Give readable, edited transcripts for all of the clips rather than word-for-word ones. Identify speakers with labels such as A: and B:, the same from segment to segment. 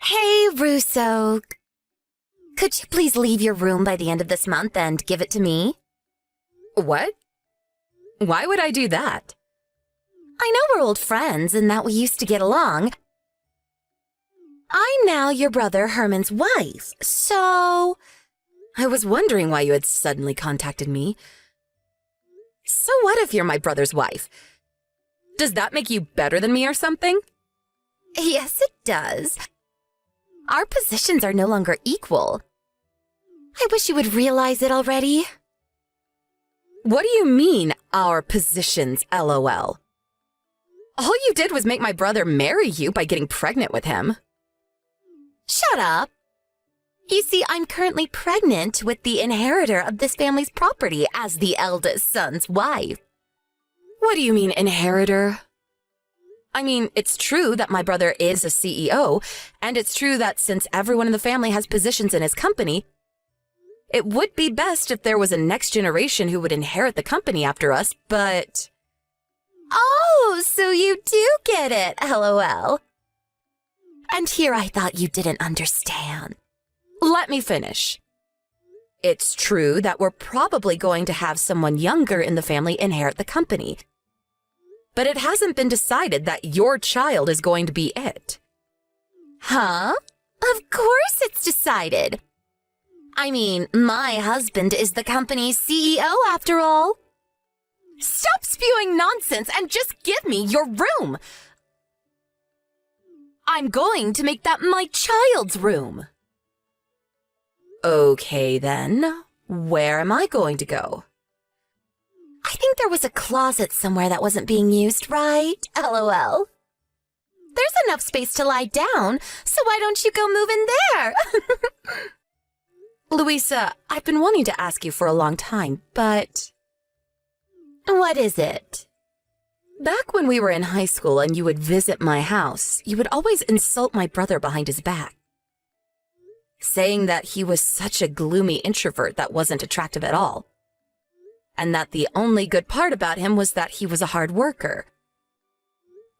A: Hey, Russo. Could you please leave your room by the end of this month and give it to me?
B: What? Why would I do that?
A: I know we're old friends and that we used to get along. I'm now your brother Herman's wife, so...
B: I was wondering why you had suddenly contacted me. So what if you're my brother's wife? Does that make you better than me or something?
A: Yes, it does. Our positions are no longer equal. I wish you would realize it already.
B: What do you mean, our positions, LOL? All you did was make my brother marry you by getting pregnant with him.
A: Shut up. You see, I'm currently pregnant with the inheritor of this family's property as the eldest son's wife.
B: What do you mean, inheritor? I mean, it's true that my brother is a CEO, and it's true that since everyone in the family has positions in his company, it would be best if there was a next generation who would inherit the company after us, but...
A: Oh, so you do get it, LOL. And here I thought you didn't understand.
B: Let me finish. It's true that we're probably going to have someone younger in the family inherit the company, but it hasn't been decided that your child is going to be it.
A: Huh? Of course it's decided. I mean, my husband is the company's CEO after all. Stop spewing nonsense and just give me your room. I'm going to make that my child's room.
B: Okay then, where am I going to go?
A: I think there was a closet somewhere that wasn't being used, right? LOL. There's enough space to lie down, so why don't you go move in there?
B: Louisa, I've been wanting to ask you for a long time, but...
A: What is it?
B: Back when we were in high school and you would visit my house, you would always insult my brother behind his back, saying that he was such a gloomy introvert that wasn't attractive at all, and that the only good part about him was that he was a hard worker.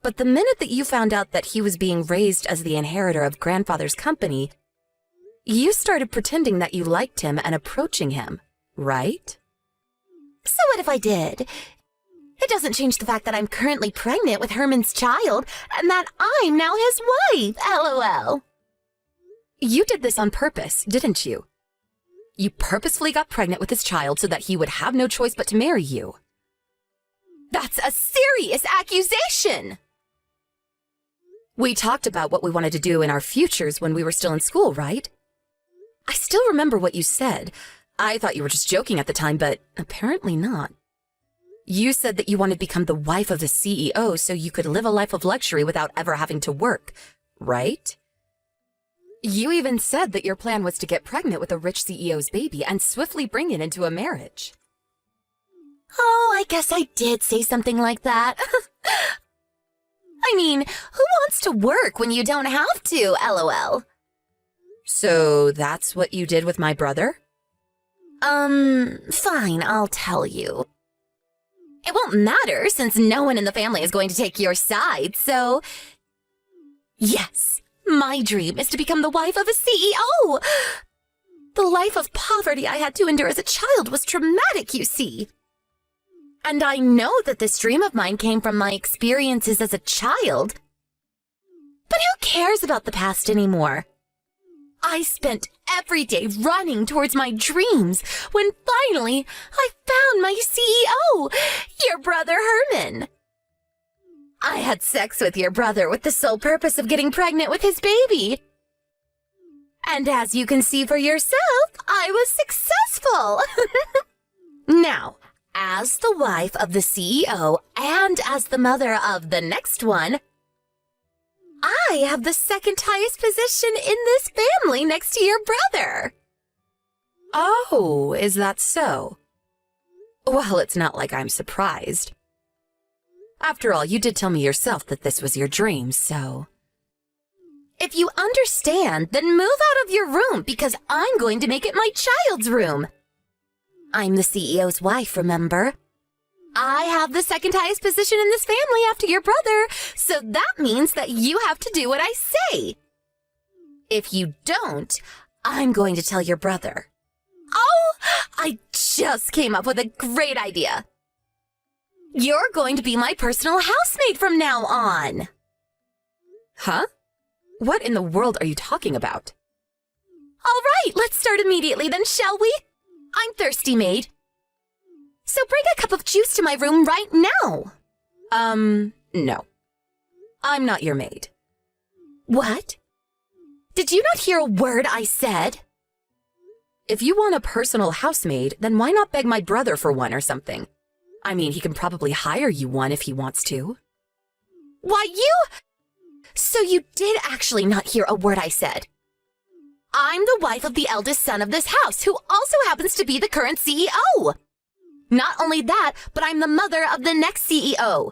B: But the minute that you found out that he was being raised as the inheritor of grandfather's company, you started pretending that you liked him and approaching him, right?
A: So what if I did? It doesn't change the fact that I'm currently pregnant with Herman's child and that I'm now his wife, LOL.
B: You did this on purpose, didn't you? You purposefully got pregnant with his child so that he would have no choice but to marry you.
A: That's a serious accusation!
B: We talked about what we wanted to do in our futures when we were still in school, right? I still remember what you said. I thought you were just joking at the time, but apparently not. You said that you wanted to become the wife of the CEO so you could live a life of luxury without ever having to work, right? You even said that your plan was to get pregnant with a rich CEO's baby and swiftly bring it into a marriage.
A: Oh, I guess I did say something like that. I mean, who wants to work when you don't have to, LOL?
B: So that's what you did with my brother?
A: Fine, I'll tell you. It won't matter since no one in the family is going to take your side, so... Yes, my dream is to become the wife of a CEO! The life of poverty I had to endure as a child was traumatic, you see. And I know that this dream of mine came from my experiences as a child. But who cares about the past anymore? I spent every day running towards my dreams when finally I found my CEO, your brother Herman. I had sex with your brother with the sole purpose of getting pregnant with his baby. And as you can see for yourself, I was successful. Now, as the wife of the CEO and as the mother of the next one, I have the second highest position in this family next to your brother.
B: Oh, is that so? Well, it's not like I'm surprised. After all, you did tell me yourself that this was your dream, so...
A: If you understand, then move out of your room because I'm going to make it my child's room. I'm the CEO's wife, remember? I have the second highest position in this family after your brother, so that means that you have to do what I say. If you don't, I'm going to tell your brother. Oh, I just came up with a great idea. You're going to be my personal housemaid from now on.
B: Huh? What in the world are you talking about?
A: All right, let's start immediately then, shall we? I'm thirsty, maid. So bring a cup of juice to my room right now.
B: No. I'm not your maid.
A: What? Did you not hear a word I said?
B: If you want a personal housemaid, then why not beg my brother for one or something? I mean, he can probably hire you one if he wants to.
A: Why, you... So you did actually not hear a word I said. I'm the wife of the eldest son of this house, who also happens to be the current CEO. Not only that, but I'm the mother of the next CEO.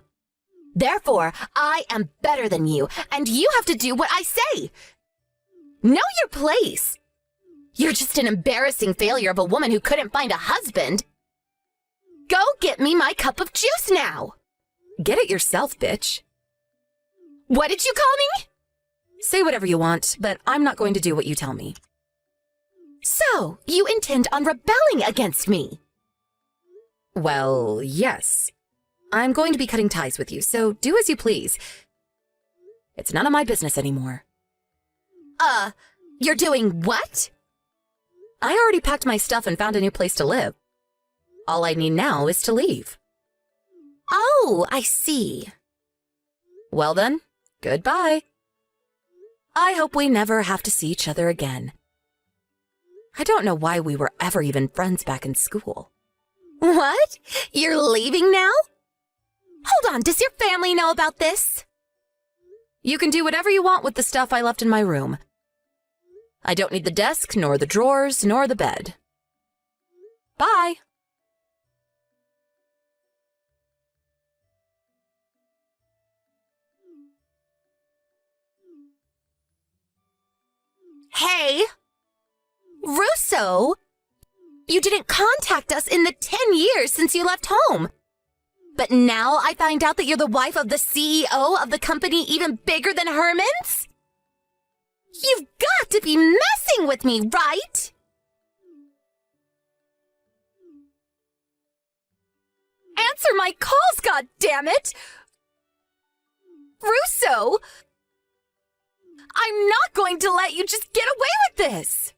A: Therefore, I am better than you, and you have to do what I say. Know your place. You're just an embarrassing failure of a woman who couldn't find a husband. Go get me my cup of juice now.
B: Get it yourself, bitch.
A: What did you call me?
B: Say whatever you want, but I'm not going to do what you tell me.
A: So, you intend on rebelling against me?
B: Well, yes. I'm going to be cutting ties with you, so do as you please. It's none of my business anymore.
A: You're doing what?
B: I already packed my stuff and found a new place to live. All I need now is to leave.
A: Oh, I see.
B: Well then, goodbye. I hope we never have to see each other again. I don't know why we were ever even friends back in school.
A: What? You're leaving now? Hold on, does your family know about this?
B: You can do whatever you want with the stuff I left in my room. I don't need the desk, nor the drawers, nor the bed. Bye.
A: Hey! Russo! You didn't contact us in the 10 years since you left home. But now I find out that you're the wife of the CEO of the company even bigger than Herman's? You've got to be messing with me, right? Answer my calls, goddammit! Russo! I'm not going to let you just get away with this!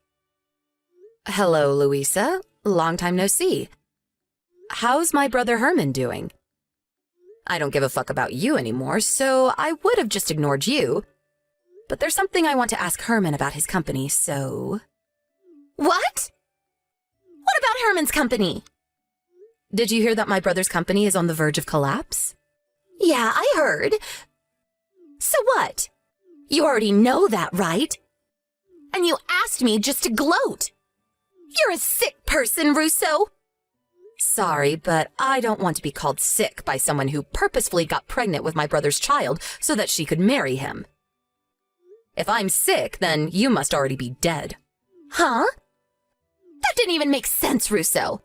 B: Hello, Louisa. Long time no see. How's my brother Herman doing? I don't give a fuck about you anymore, so I would have just ignored you. But there's something I want to ask Herman about his company, so...
A: What? What about Herman's company?
B: Did you hear that my brother's company is on the verge of collapse?
A: Yeah, I heard. So what? You already know that, right? And you asked me just to gloat. You're a sick person, Russo.
B: Sorry, but I don't want to be called sick by someone who purposefully got pregnant with my brother's child so that she could marry him. If I'm sick, then you must already be dead.
A: Huh? That didn't even make sense, Russo.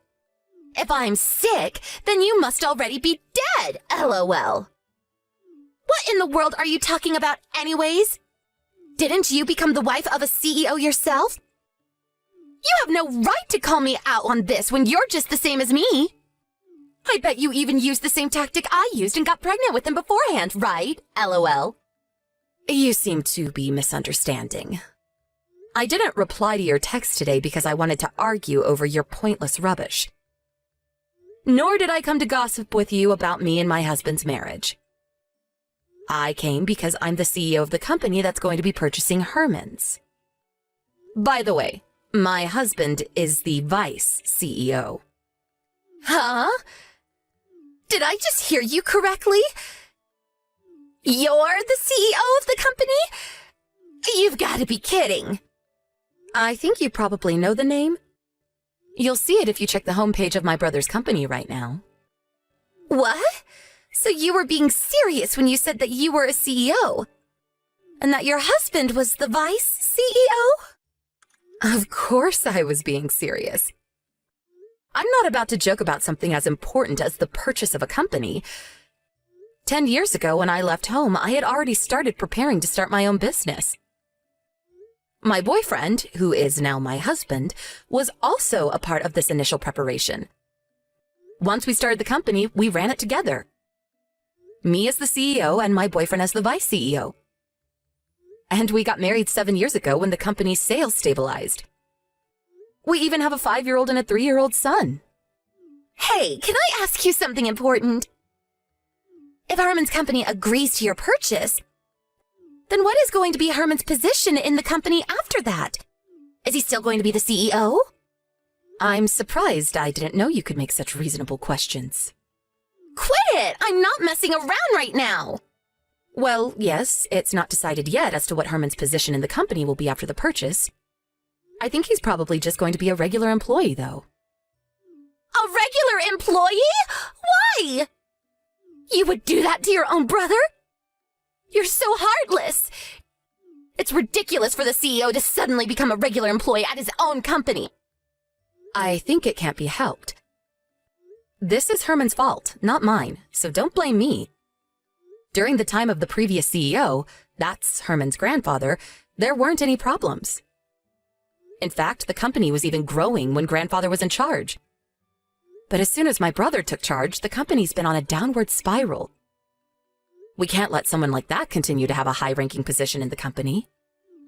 A: If I'm sick, then you must already be dead, LOL. What in the world are you talking about anyways? Didn't you become the wife of a CEO yourself? You have no right to call me out on this when you're just the same as me. I bet you even used the same tactic I used and got pregnant with him beforehand, right? LOL.
B: You seem to be misunderstanding. I didn't reply to your text today because I wanted to argue over your pointless rubbish. Nor did I come to gossip with you about me and my husband's marriage. I came because I'm the CEO of the company that's going to be purchasing Herman's. By the way, my husband is the vice CEO.
A: Huh? Did I just hear you correctly? You're the CEO of the company? You've got to be kidding.
B: I think you probably know the name. You'll see it if you check the homepage of my brother's company right now.
A: What? So you were being serious when you said that you were a CEO? And that your husband was the vice CEO?
B: Of course I was being serious. I'm not about to joke about something as important as the purchase of a company. 10 years ago, when I left home, I had already started preparing to start my own business. My boyfriend, who is now my husband, was also a part of this initial preparation. Once we started the company, we ran it together. Me as the CEO and my boyfriend as the vice CEO. And we got married 7 years ago when the company's sales stabilized. We even have a 5-year-old and a 3-year-old son.
A: Hey, can I ask you something important? If Herman's company agrees to your purchase, then what is going to be Herman's position in the company after that? Is he still going to be the CEO?
B: I'm surprised I didn't know you could make such reasonable questions.
A: Quit it! I'm not messing around right now!
B: Well, yes, it's not decided yet as to what Herman's position in the company will be after the purchase. I think he's probably just going to be a regular employee, though.
A: A regular employee? Why? You would do that to your own brother? You're so heartless. It's ridiculous for the CEO to suddenly become a regular employee at his own company.
B: I think it can't be helped. This is Herman's fault, not mine, so don't blame me. During the time of the previous CEO, that's Herman's grandfather, there weren't any problems. In fact, the company was even growing when grandfather was in charge. But as soon as my brother took charge, the company's been on a downward spiral. We can't let someone like that continue to have a high-ranking position in the company.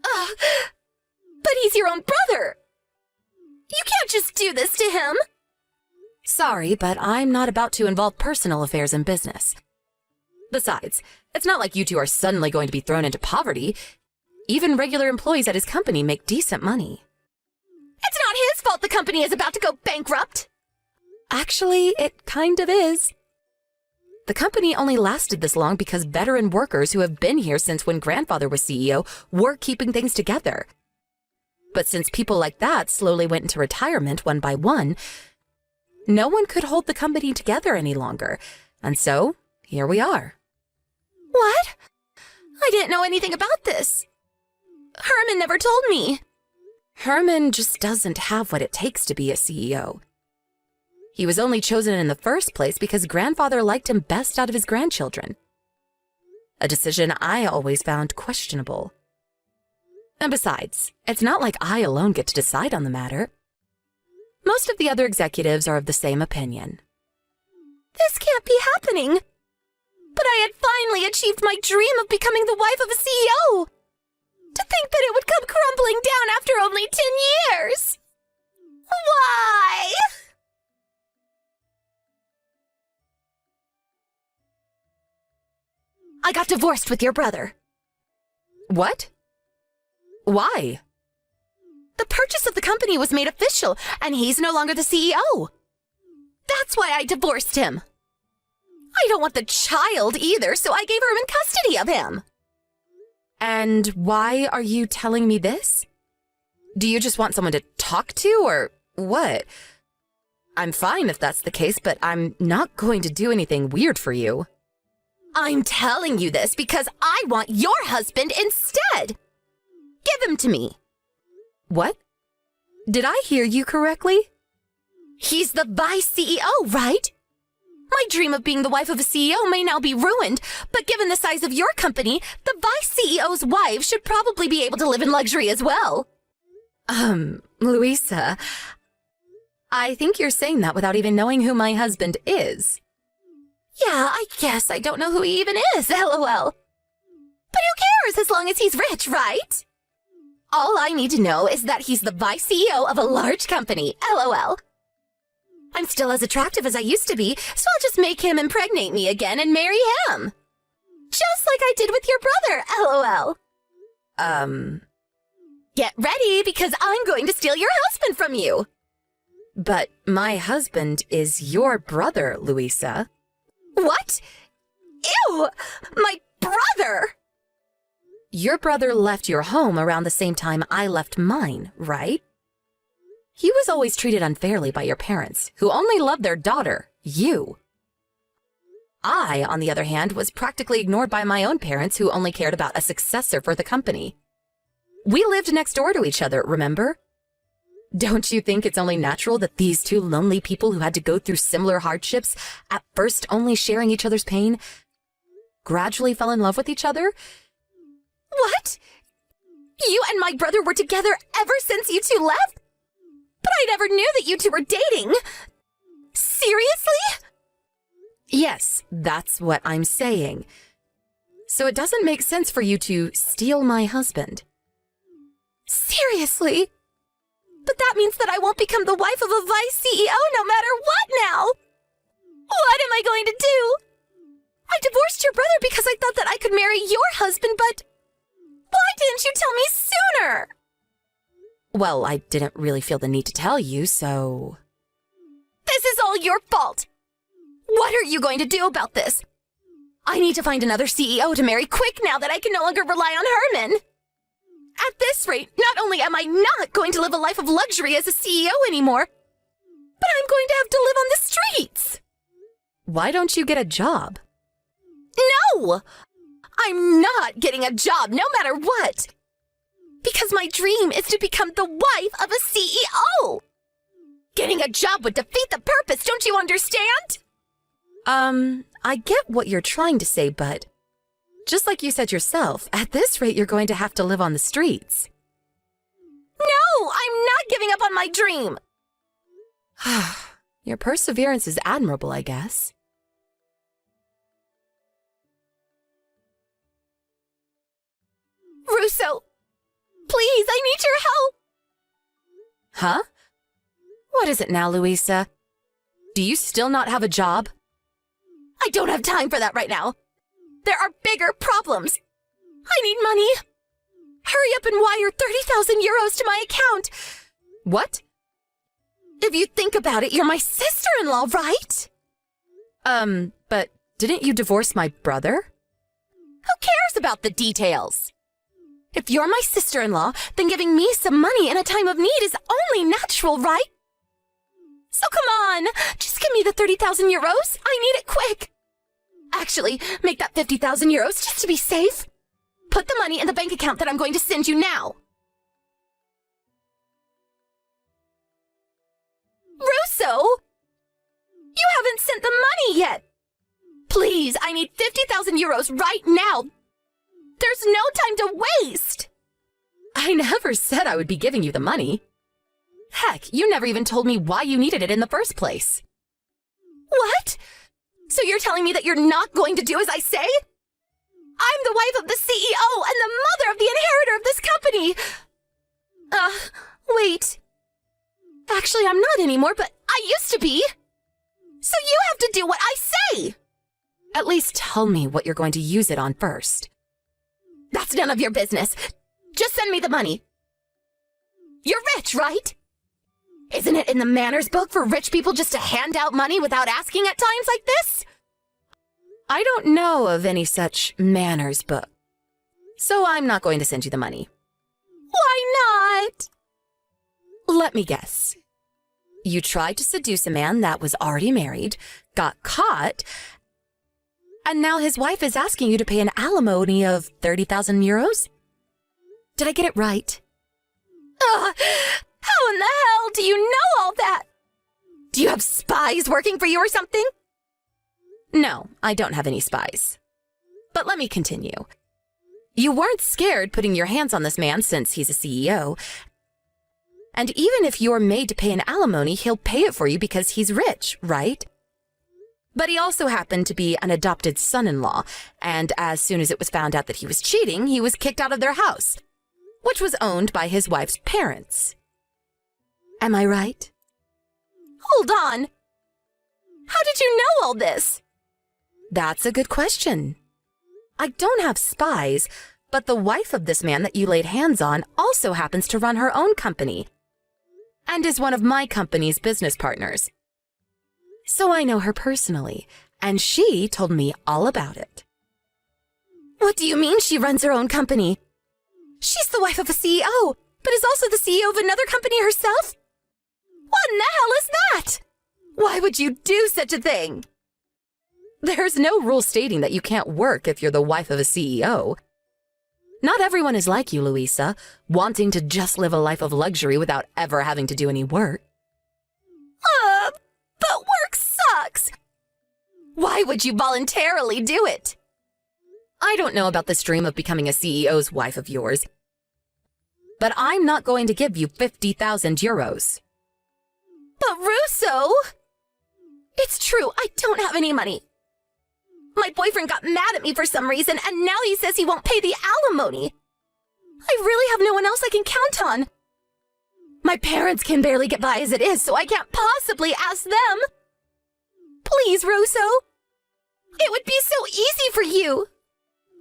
A: But he's your own brother! You can't just do this to him!
B: Sorry, but I'm not about to involve personal affairs in business. Besides, it's not like you two are suddenly going to be thrown into poverty. Even regular employees at his company make decent money.
A: It's not his fault the company is about to go bankrupt!
B: Actually, it kind of is. The company only lasted this long because veteran workers who have been here since when grandfather was CEO were keeping things together. But since people like that slowly went into retirement one by one, no one could hold the company together any longer. And so, here we are.
A: What? I didn't know anything about this. Herman never told me.
B: Herman just doesn't have what it takes to be a CEO. He was only chosen in the first place because grandfather liked him best out of his grandchildren. A decision I always found questionable. And besides, it's not like I alone get to decide on the matter. Most of the other executives are of the same opinion.
A: This can't be happening. But I had finally achieved my dream of becoming the wife of a CEO. To think that it would come crumbling down after only 10 years. Why? I got divorced with your brother.
B: What? Why?
A: The purchase of the company was made official, and he's no longer the CEO. That's why I divorced him. I don't want the child either, so I gave Herman custody of him.
B: And why are you telling me this? Do you just want someone to talk to, or what? I'm fine if that's the case, but I'm not going to do anything weird for you.
A: I'm telling you this because I want your husband instead. Give him to me.
B: What? Did I hear you correctly?
A: He's the vice CEO, right? My dream of being the wife of a CEO may now be ruined, but given the size of your company, the vice CEO's wife should probably be able to live in luxury as well.
B: Louisa, I think you're saying that without even knowing who my husband is.
A: Yeah, I guess I don't know who he even is, LOL. But who cares as long as he's rich, right? All I need to know is that he's the vice CEO of a large company, LOL. I'm still as attractive as I used to be, so I'll just make him impregnate me again and marry him. Just like I did with your brother, LOL. Get ready, because I'm going to steal your husband from you.
B: But my husband is your brother, Louisa.
A: What? Ew! My brother!
B: Your brother left your home around the same time I left mine, right? He was always treated unfairly by your parents, who only loved their daughter, you. I, on the other hand, was practically ignored by my own parents, who only cared about a successor for the company. We lived next door to each other, remember? Don't you think it's only natural that these two lonely people who had to go through similar hardships, at first only sharing each other's pain, gradually fell in love with each other?
A: What? You and my brother were together ever since you two left? But I never knew that you two were dating. Seriously?
B: Yes, that's what I'm saying. So it doesn't make sense for you to steal my husband.
A: Seriously? But that means that I won't become the wife of a vice CEO no matter what now. What am I going to do? I divorced your brother because I thought that I could marry your husband, but why didn't you tell me sooner?
B: Well, I didn't really feel the need to tell you, so...
A: This is all your fault. What are you going to do about this? I need to find another CEO to marry quick now that I can no longer rely on Herman. At this rate, not only am I not going to live a life of luxury as a CEO anymore, but I'm going to have to live on the streets.
B: Why don't you get a job?
A: No! I'm not getting a job no matter what. Because my dream is to become the wife of a CEO. Getting a job would defeat the purpose, don't you understand?
B: I get what you're trying to say, but just like you said yourself, at this rate you're going to have to live on the streets.
A: No, I'm not giving up on my dream.
B: Your perseverance is admirable, I guess.
A: Russo, please, I need your help.
B: Huh? What is it now, Louisa? Do you still not have a job?
A: I don't have time for that right now. There are bigger problems. I need money. Hurry up and wire 30,000 euros to my account.
B: What?
A: If you think about it, you're my sister-in-law, right?
B: But didn't you divorce my brother?
A: Who cares about the details? If you're my sister-in-law, then giving me some money in a time of need is only natural, right? So come on, just give me the 30,000 euros. I need it quick. Actually, make that 50,000 euros just to be safe. Put the money in the bank account that I'm going to send you now. Russo! You haven't sent the money yet. Please, I need 50,000 euros right now. There's no time to waste.
B: I never said I would be giving you the money. Heck, you never even told me why you needed it in the first place.
A: What? So you're telling me that you're not going to do as I say? I'm the wife of the CEO and the mother of the inheritor of this company. Wait. Actually, I'm not anymore, but I used to be. So you have to do what I say.
B: At least tell me what you're going to use it on first.
A: That's none of your business. Just send me the money. You're rich, right? Isn't it in the manners book for rich people just to hand out money without asking at times like this?
B: I don't know of any such manners book, so I'm not going to send you the money.
A: Why not?
B: Let me guess. You tried to seduce a man that was already married, got caught, and now his wife is asking you to pay an alimony of 30,000 euros? Did I get it right?
A: How in the hell do you know all that? Do you have spies working for you or something?
B: No, I don't have any spies. But let me continue. You weren't scared putting your hands on this man since he's a CEO. And even if you're made to pay an alimony, he'll pay it for you because he's rich, right? But he also happened to be an adopted son-in-law, and as soon as it was found out that he was cheating, he was kicked out of their house, which was owned by his wife's parents. Am I right?
A: Hold on. How did you know all this?
B: That's a good question. I don't have spies, but the wife of this man that you laid hands on also happens to run her own company and is one of my company's business partners. So I know her personally, and she told me all about it.
A: What do you mean she runs her own company? She's the wife of a CEO, but is also the CEO of another company herself? What in the hell is that? Why would you do such a thing?
B: There's no rule stating that you can't work if you're the wife of a CEO. Not everyone is like you, Louisa, wanting to just live a life of luxury without ever having to do any work.
A: But work sucks. Why would you voluntarily do it?
B: I don't know about this dream of becoming a CEO's wife of yours. But I'm not going to give you 50,000 euros.
A: But Russo! It's true, I don't have any money. My boyfriend got mad at me for some reason, and now he says he won't pay the alimony. I really have no one else I can count on. My parents can barely get by as it is, so I can't possibly ask them. Please, Russo. It would be so easy for you.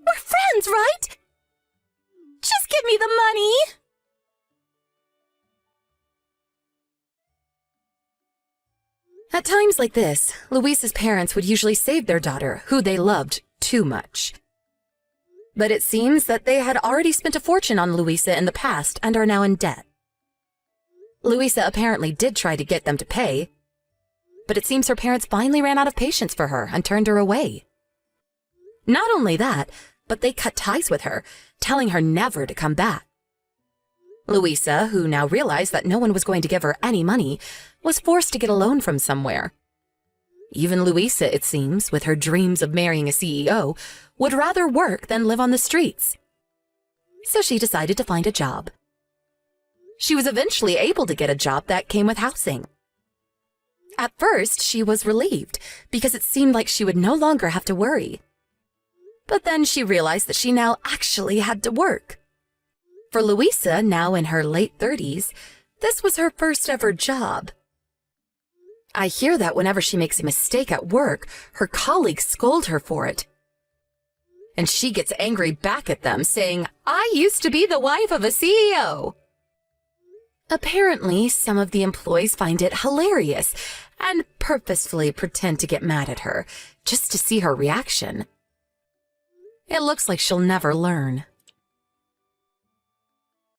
A: We're friends, right? Just give me the money.
B: At times like this, Luisa's parents would usually save their daughter, who they loved too much. But it seems that they had already spent a fortune on Luisa in the past and are now in debt. Luisa apparently did try to get them to pay, but it seems her parents finally ran out of patience for her and turned her away. Not only that, but they cut ties with her, telling her never to come back. Luisa, who now realized that no one was going to give her any money, was forced to get a loan from somewhere. Even Luisa, it seems, with her dreams of marrying a CEO, would rather work than live on the streets. So she decided to find a job. She was eventually able to get a job that came with housing. At first, she was relieved because it seemed like she would no longer have to worry. But then she realized that she now actually had to work. For Luisa, now in her late 30s, this was her first ever job. I hear that whenever she makes a mistake at work, her colleagues scold her for it. And she gets angry back at them, saying, "I used to be the wife of a CEO." Apparently, some of the employees find it hilarious and purposefully pretend to get mad at her, just to see her reaction. It looks like she'll never learn.